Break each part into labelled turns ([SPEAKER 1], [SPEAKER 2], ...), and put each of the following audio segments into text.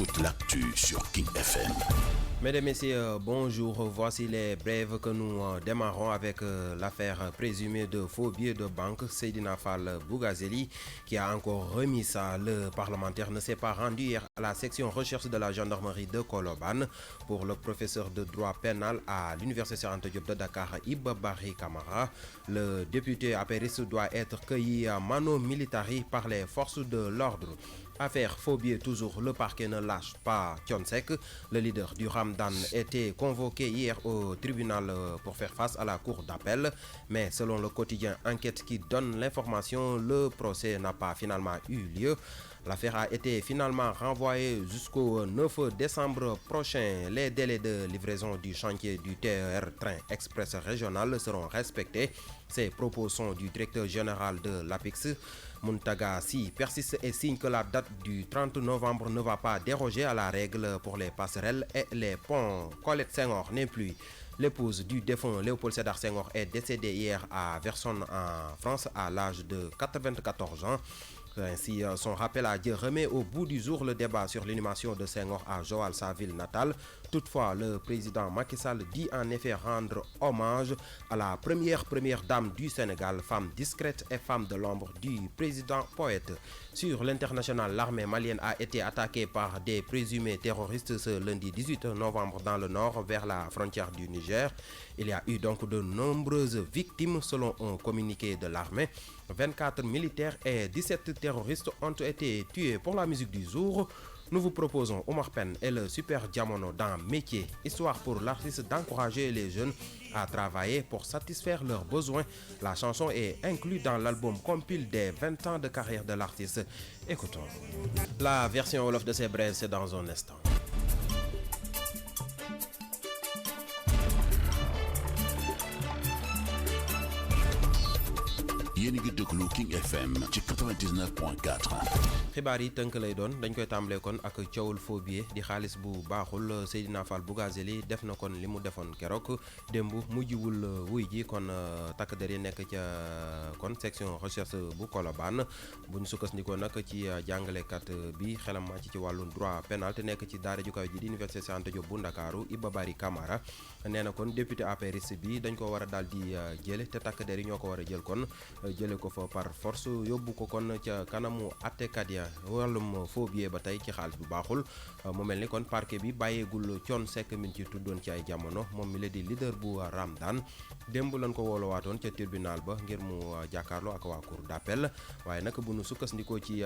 [SPEAKER 1] toute l'actu sur King FM.
[SPEAKER 2] Mesdames, Messieurs, bonjour. Voici les brèves que nous démarrons avec l'affaire présumée de faux billets de banque Seydina Fall Bougazeli qui a encore remis ça. Le parlementaire ne s'est pas rendu hier à la section recherche de la gendarmerie de Colobane pour le professeur de droit pénal à l'université Cheikh Anta Diop de Dakar, Iba Barry Camara. Le député apériste doit être cueilli à mano militari par les forces de l'ordre. Affaire faux billets toujours, le parquet ne lâche pas Thionsek. Le leader du Ramadan était convoqué hier au tribunal pour faire face à la cour d'appel. Mais selon le quotidien Enquête qui donne l'information, le procès n'a pas finalement eu lieu. L'affaire a été finalement renvoyée jusqu'au 9 décembre prochain. Les délais de livraison du chantier du TER Train Express Régional seront respectés. Ces propos sont du directeur général de l'APIX. Muntaga Sy persiste et signe que la date du 30 novembre ne va pas déroger à la règle pour les passerelles et les ponts. Colette Senghor n'est plus. L'épouse du défunt Léopold Sédar Senghor est décédée hier à Verson en France à l'âge de 94 ans. Ainsi, son rappel à Dieu remet au bout du jour le débat sur l'inhumation de Senghor à Joal, sa ville natale. Toutefois, le président Macky Sall dit en effet rendre hommage à la première dame du Sénégal, femme discrète et femme de l'ombre du président poète. Sur l'international, l'armée malienne a été attaquée par des présumés terroristes ce lundi 18 novembre dans le nord vers la frontière du Niger. Il y a eu donc de nombreuses victimes selon un communiqué de l'armée. 24 militaires et 17 terroristes ont été tués. Pour la musique du jour, nous vous proposons Omar Pène et le Super Diamono dans Métier, histoire pour l'artiste d'encourager les jeunes à travailler pour satisfaire leurs besoins. La chanson est inclue dans l'album compile des 20 ans de carrière de l'artiste. Écoutons. La version Wolof de ces brèves, c'est dans un instant.
[SPEAKER 1] yéen a ngi déglu King FM ci 99.4.
[SPEAKER 2] xibaar yi tënk lay doon dañ koy tàmbalee kon ak coowul faux billet di xaalis bu baaxul Seydina Fall Bougazeli def na kon li mu defoon keroog démb mujjiwul wuy ji kon takk der yi nekk ca kon section recherche bu Colobane bu ñu sukkandikoo nag ci jàngalekat bi xelam màcc ci wàllu droit pénal te nekk ci daara ju kaw ji di université Cheikh Anta Diop bu Ndakaaru Iba Barry Camara nee na kon député apériste bi dañ ko war a daal di jële te takk der yi ñoo ko war a jël kon jële ko fa par force yóbbu ko kon ca kanamu attekat ya wàllum faux billet ba tey ci xaalis bu baaxul mu mel ni kon parquet bi bàyyeegul Thione Seck min ci tuddoon ci ay jamono moom mi la di leader bu Ramadan démb lañ ko woolowaatoon ca tribunal ba ngir mu jàkkaarloo ak waa cour d'appel waaye nag bu nu sukkandikoo ci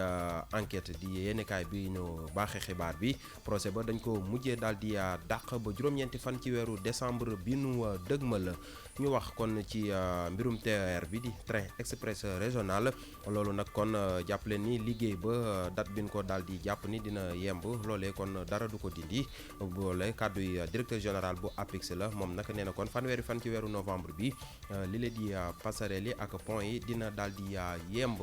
[SPEAKER 2] enquête di yéenekaay bi ñu baaxee xibaar bi procès ba dañ ko mujjee daal di dàq ba juróom-ñeenti fan ci weeru décembre bi nu dëgmal ñu wax kon ci mbirum TER bi di train express régional loolu nag kon jàppale ni liggéey ba date bi ñu ko daal di jàpp ni dina yemb loolee kon dara du ko dindi boole kàddu yi directeur général bu APIX la moom nag nee na kon fanweeri fan ci weeru novembre bi li la di passerelle yi ak pont yi dina daal di yemb.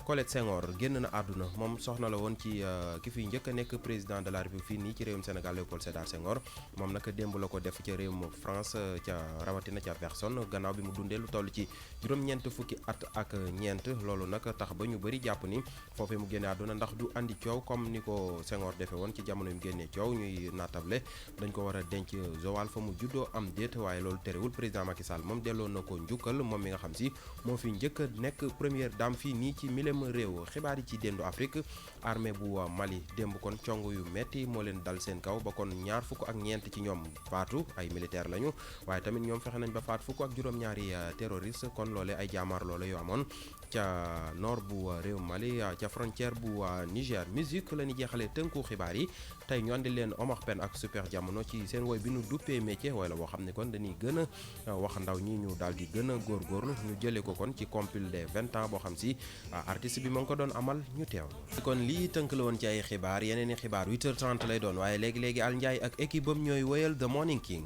[SPEAKER 2] Colette Senghor génn na àdduna moom soxna la woon ci ki fi njëkk a nekk président de la République fii nii ci réewum Sénégal Léopold Sédar Senghor moom nag démb la ko def ca réewum France ca rawatina ca Verson gannaaw bi mu dundee lu toll ci juróom-ñeent fukki at ak ñeent loolu nag tax ba ñu bëri jàpp ni foofee mu génne àdduna ndax du andi coow comme ni ko Senghor defee woon ci jamono mu génnee coow ñuy naatable dañ ko war a denc Joal fa mu juddoo am déet waaye loolu terewul président Macky Sall moom delloo na ko njukkal moom mi nga xam si moo fi njëkk a nekk première dame fii nii ci réew xibaar yi ci dendu Afrique armée bu Mali démb kon cong yu metti moo leen dal seen kaw ba kon ñaar fukk ak ñeent ci ñoom faatu ay militaire lañu waaye tamit ñoom fexe nañ ba faat fukk ak juróom-ñaari terroriste kon loole ay jaamaar loole yu amoon ca nord bu réew Mali ca frontière bu Niger. Musique la ñu jeexalee tënku xibaar yi tey ñu andi leen Omar Pène ak Super Diamono ci seen woy bi nu duppee métier wooy la boo xam ne kon dañuy gën a wax ndaw ñi ñu daal di gën a góorgóorlu ñu jëlee ko kon ci compile des 20 ans boo xam si artiste bi moo ngi ko doon amal ñu teew kon lii tënk la woon ci ay xibaar yeneen i xibaar 8h30 lay doon waaye léegi-léegi Al Ndiaye ak équipe bam ñooy woyal The Morning King.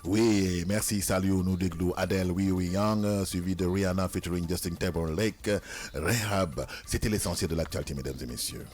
[SPEAKER 3] Oui, merci Saliou, nous déglu Adele, Oui Young, suivi de Rihanna featuring Justin Timberlake, Rehab. C'était l'essentiel de l'actualité, mesdames et messieurs.